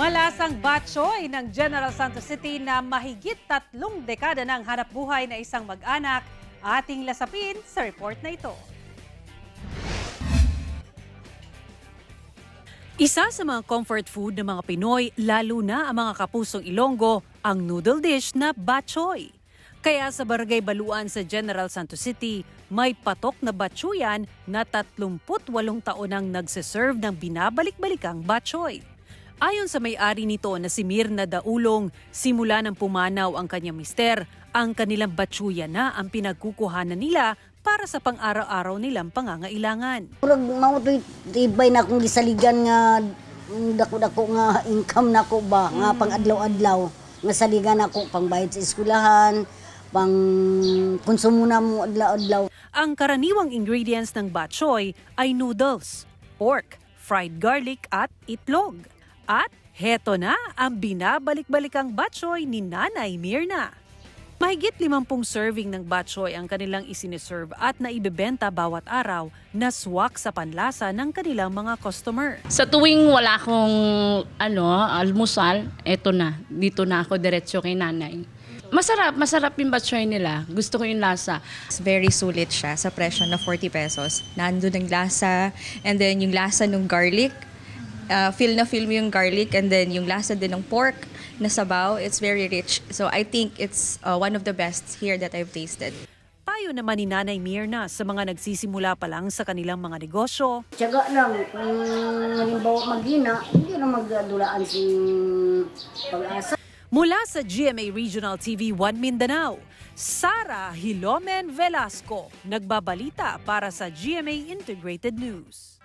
Malasang batchoy ng General Santos City na mahigit 3 dekada ng hanapbuhay na isang mag-anak. Ating lasapin sa report na ito. Isa sa mga comfort food ng mga Pinoy, lalo na ang mga kapusong Ilonggo, ang noodle dish na batchoy. Kaya sa Barangay Baluan sa General Santos City, may patok na batchoyan na 38 taon ang nagsiserve ng binabalik-balikang batchoy. Ayon sa may-ari nito na si Mirna Daulong, simula ng pumanaw ang kanyang mister, ang kanilang batchoyan na ang pinagkukuhanan nila para sa pang-araw-araw nilang pangangailangan. Murag mautoy tibay na akong gisaligan nga dako-dako nga income nako ba nga pang-adlaw-adlaw nga saligan ako pangbayad sa eskwelahan, pang konsumo na mo adlaw-adlaw. Ang karaniwang ingredients ng batchoy ay noodles, pork, fried garlic at itlog. At heto na ang binabalik-balikang batchoy ni Nanay Mirna. Mahigit 50 serving ng batchoy ang kanilang isiniserve at naibebenta bawat araw na swak sa panlasa ng kanilang mga customer. Sa tuwing wala akong almusal, eto na, dito na ako diretso kay Nanay. Masarap yung batchoy nila. Gusto ko yung lasa. It's very sulit siya sa presyo na 40 pesos. Nandun ang lasa, and then yung lasa ng garlic. Feel mo yung garlic, and then yung lasa din ng pork na sabaw. It's very rich. So I think it's one of the best here that I've tasted. Payo naman ni Nanay Mirna sa mga nagsisimula pa lang sa kanilang mga negosyo. Tiyaga lang, kung halimbawa maghina, hindi na magdulaan si pag-asa. Mula sa GMA Regional TV 1 Mindanao, Sara Hilomen Velasco, nagbabalita para sa GMA Integrated News.